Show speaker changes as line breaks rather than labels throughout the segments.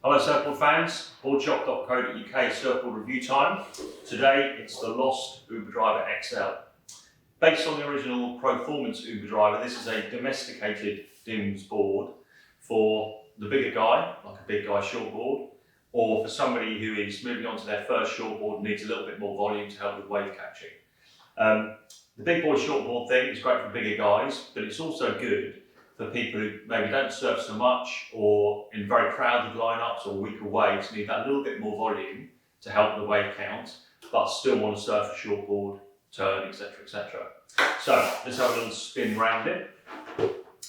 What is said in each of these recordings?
Hello Surfboard fans, boardshop.co.uk surfboard review time. Today it's the Lost Uber Driver XL. Based on the original Pro Formance Uber Driver, this is a domesticated DIMS board for the bigger guy, like a big guy shortboard, or for somebody who is moving on to their first shortboard and needs a little bit more volume to help with wave catching. The big boy shortboard thing is great for bigger guys, but it's also good for people who maybe don't surf so much or in very crowded lineups or weaker waves need that little bit more volume to help the wave count, but still want to surf a shortboard, turn, etc, etc. So let's have a little spin around it.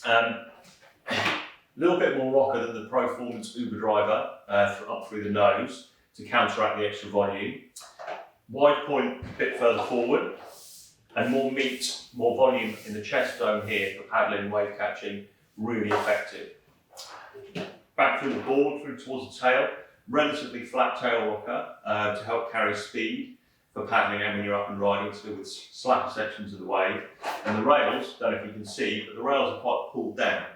A little bit more rocker than the Pro Formance Uber Driver up through the nose to counteract the extra volume. Wide point a bit further forward, and more meat, more volume in the chest dome here for paddling and wave catching, really effective. Back through the board, through towards the tail, relatively flat tail rocker to help carry speed for paddling and when you're up and riding, so with slacker sections of the wave. And the rails, don't know if you can see, but the rails are quite pulled down.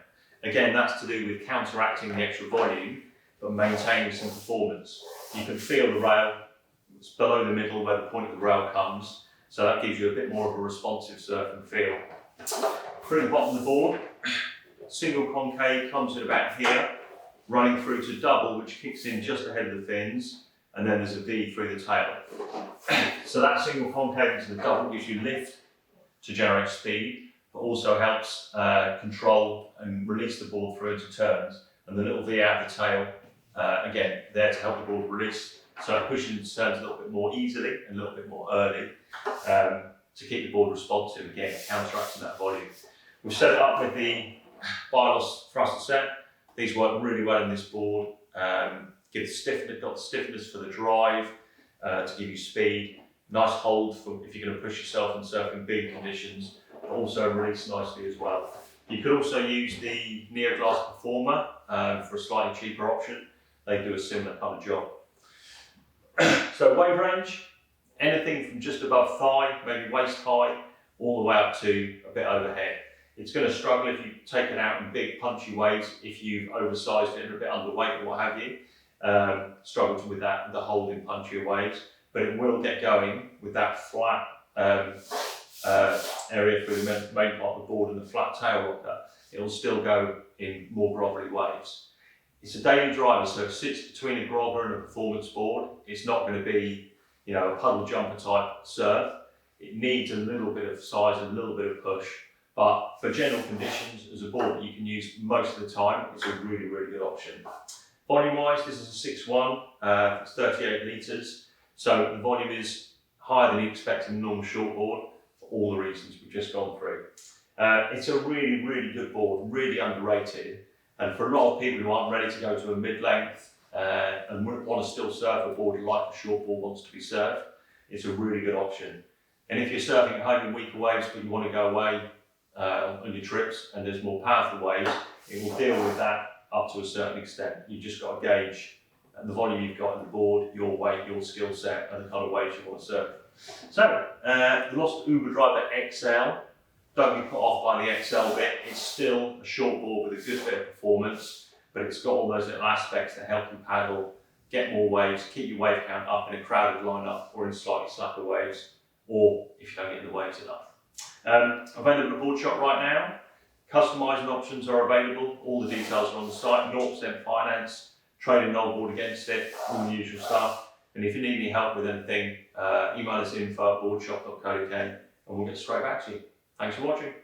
Again, that's to do with counteracting the extra volume, but maintaining some performance. You can feel the rail, it's below the middle where the point of the rail comes, so that gives you a bit more of a responsive surfing feel. Through the bottom of the board, single concave comes in about here, running through to double, which kicks in just ahead of the fins, and then there's a V through the tail. So that single concave into the double gives you lift to generate speed, but also helps control and release the board through into turns. And the little V out of the tail, again, there to help the board release. So it pushes into turns a little bit more easily and a little bit more early to keep the board responsive, again, counteracting that volume. We've set it up with the Biolos thruster set. These work really well in this board. Got the stiffness for the drive to give you speed. Nice hold for if you're going to push yourself and surf in big conditions, but also release nicely as well. You could also use the Neo Glass Performer for a slightly cheaper option. They do a similar kind of job. So wave range, anything from just above thigh, maybe waist high, all the way up to a bit overhead. It's going to struggle if you take it out in big punchy waves, if you've oversized it and a bit underweight or what have you. Struggle with that, with the hold in punchier waves, but it will get going with that flat area through the main part of the board and the flat tail rocker. It will still go in more grovelly waves. It's a daily driver, so it sits between a grobber and a performance board. It's not going to be, a puddle jumper type surf. It needs a little bit of size and a little bit of push, but for general conditions, as a board that you can use most of the time, it's a really, really good option. Volume-wise, this is a 6.1, it's 38 litres, so the volume is higher than you expect in a normal shortboard for all the reasons we've just gone through. It's a really, really good board, really underrated. And for a lot of people who aren't ready to go to a mid-length and want to still surf a board like a shortboard wants to be surfed, it's a really good option. And if you're surfing at home in weaker waves but you want to go away on your trips and there's more powerful waves, it will deal with that up to a certain extent. You've just got to gauge the volume you've got in the board, your weight, your skill set, and the kind of waves you want to surf. So, the Lost Uber Driver XL. Don't be put off by the XL bit, it's still a shortboard with a good bit of performance, but it's got all those little aspects that help you paddle, get more waves, keep your wave count up in a crowded lineup or in slightly slacker waves, or if you don't get in the waves enough. Available at Boardshop right now. Customising options are available, all the details are on the site, 0% finance, trading no board against it, all the usual stuff. And if you need any help with anything, email us info@boardshop.co.uk and we'll get straight back to you. Thanks for watching.